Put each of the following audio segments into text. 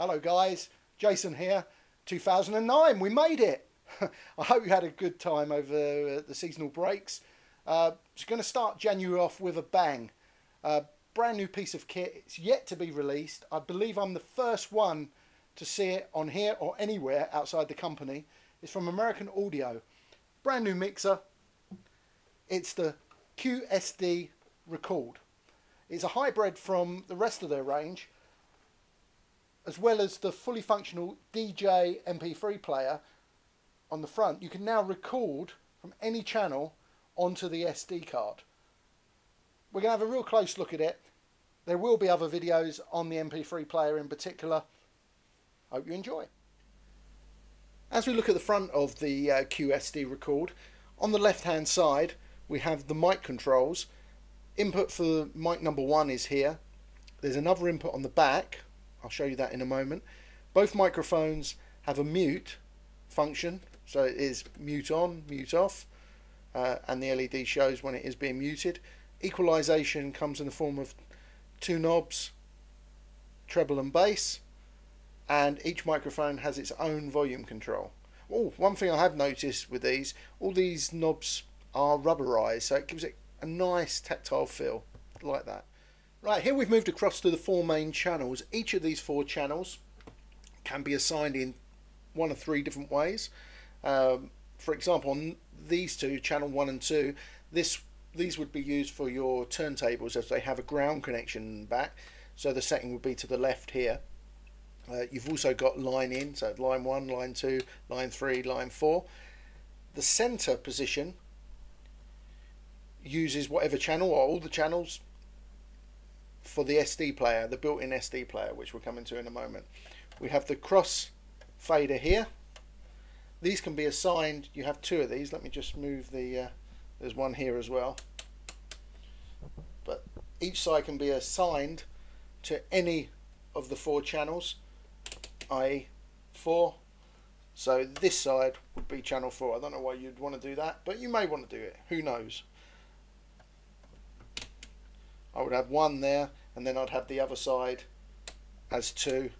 Hello guys, Jason here. 2009, we made it. I hope you had a good time over the seasonal breaks. It's going to start January off with a bang. Brand new piece of kit. It's yet to be released. I believe I'm the first one to see it on here or anywhere outside the company. It's from American Audio. Brand new mixer. It's the QSD Record. It's a hybrid from the rest of their range, as well as the fully functional DJ MP3 player on the front. You can now record from any channel onto the SD card. We're going to have a real close look at it. There will be other videos on the MP3 player in particular. Hope you enjoy. As we look at the front of the QSD Record, on the left hand side we have the mic controls. Input for mic number 1 is here. There's another input on the back. I'll show you that in a moment. Both microphones have a mute function, so it is mute on, mute off, and the LED shows when it is being muted. Equalization comes in the form of 2 knobs, treble and bass, and each microphone has its own volume control. Oh, one thing I have noticed with these, all these knobs are rubberized, so it gives it a nice tactile feel, like that. Right, here we've moved across to the 4 main channels. Each of these 4 channels can be assigned in 1 of 3 different ways. For example, on these two, channel 1 and 2, these would be used for your turntables as they have a ground connection back. So the setting would be to the left here. You've also got line in, so line 1, line 2, line 3, line 4. The center position uses whatever channel or all the channels for the SD player, the built-in SD player, which we'll come into in a moment. We have the cross fader here. These can be assigned. You have 2 of these. Let me just move the there's one here as well, but each side can be assigned to any of the 4 channels, i.e. 4. So this side would be channel 4. I don't know why you'd want to do that, but you may want to do it, who knows. I would have 1 there, and then I'd have the other side as 2,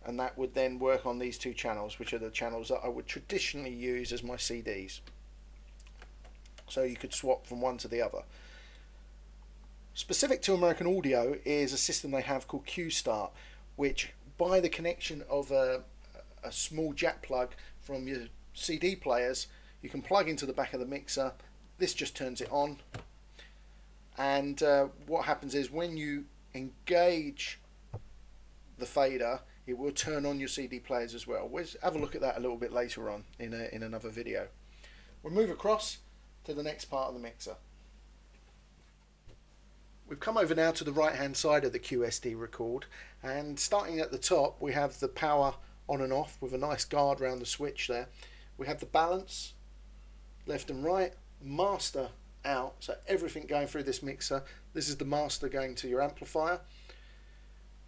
and that would then work on these 2 channels, which are the channels that I would traditionally use as my CDs. So you could swap from one to the other. Specific to American Audio is a system they have called Q-Start, which by the connection of a small jack plug from your CD players, you can plug into the back of the mixer. This just turns it on. And what happens is when you engage the fader, it will turn on your CD players as well. We'll have a look at that a little bit later on in another video. We'll move across to the next part of the mixer. We've come over now to the right hand side of the QSD Record, and starting at the top we have the power on and off with a nice guard around the switch there. We have the balance, left and right, master out, so everything going through this mixer. This is the master going to your amplifier.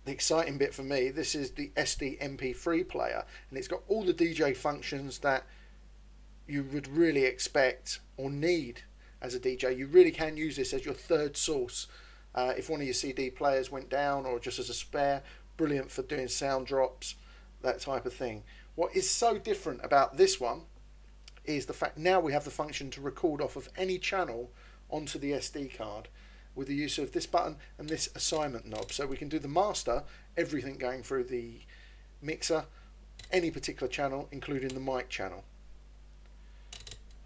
The exciting bit for me, this is the SD MP3 player, and it's got all the DJ functions that you would really expect or need as a DJ. You really can use this as your third source. If one of your CD players went down, or just as a spare, brilliant for doing sound drops, that type of thing. What is so different about this one is the fact now we have the function to record off of any channel onto the SD card with the use of this button and this assignment knob. So we can do the master, everything going through the mixer, any particular channel, including the mic channel.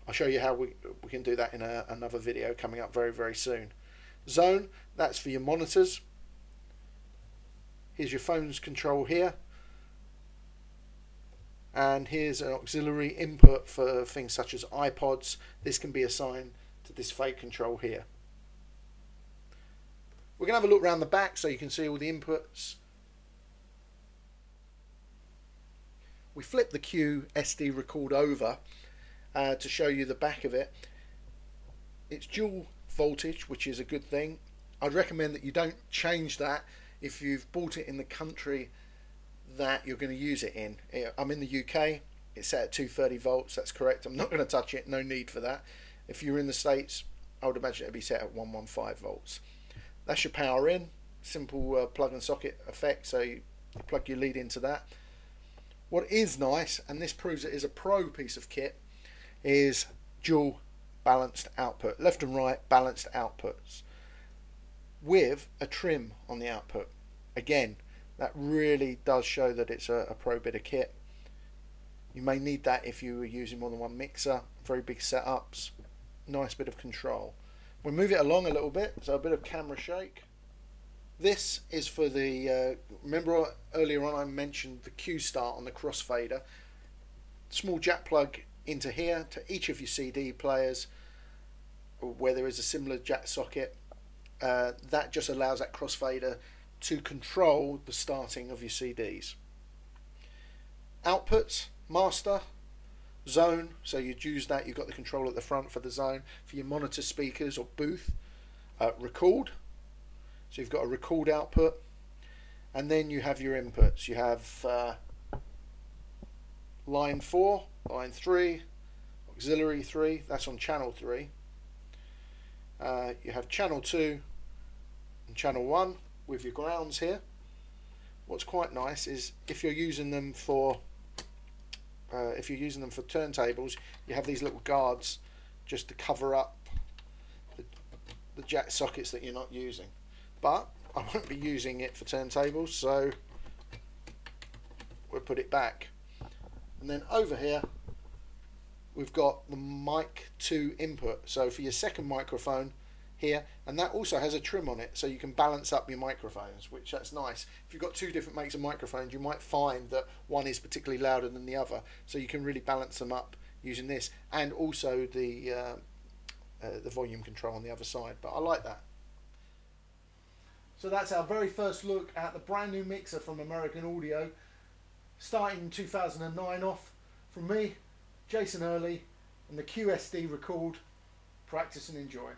I'll show you how we can do that in another video coming up very, very soon. Zone, that's for your monitors. Here's your phone's control here. And here's an auxiliary input for things such as iPods. This can be assigned to this fade control here. We're going to have a look around the back so you can see all the inputs. We flip the QSD Record over to show you the back of it. It's dual voltage, which is a good thing. I'd recommend that you don't change that if you've bought it in the country that you're going to use it in. I'm in the UK, it's set at 230 volts, that's correct. I'm not going to touch it, no need for that. If you're in the States, I would imagine it'd be set at 115 volts. That's your power in, simple plug and socket effect, so plug your lead into that. What is nice, and this proves it is a pro piece of kit, is dual balanced output, left and right balanced outputs with a trim on the output. Again, that really does show that it's a pro bit of kit. You may need that if you were using more than one mixer, very big setups. Nice bit of control. We'll move it along a little bit, so a bit of camera shake. This is for the, remember earlier on I mentioned the Q start on the crossfader. Small jack plug into here to each of your CD players where there is a similar jack socket. That just allows that crossfader to control the starting of your CDs. Outputs, master, zone, so you'd use that, you've got the control at the front for the zone, for your monitor speakers or booth. Record, so you've got a record output, and then you have your inputs. You have line 4, line 3, auxiliary 3, that's on channel 3. You have channel 2 and channel 1 with your grounds here. What's quite nice is if you're using them for turntables, you have these little guards just to cover up the jack sockets that you're not using. But I won't be using it for turntables, so we'll put it back. And then over here we've got the mic 2 input, so for your second microphone here, and that also has a trim on it, so you can balance up your microphones, which that's nice. If you've got two different makes of microphones, you might find that one is particularly louder than the other, so you can really balance them up using this, and also the volume control on the other side. But I like that. So that's our very first look at the brand new mixer from American Audio, starting in 2009 off. From me, Jason Earley, and the QSD Record. Practice and enjoy.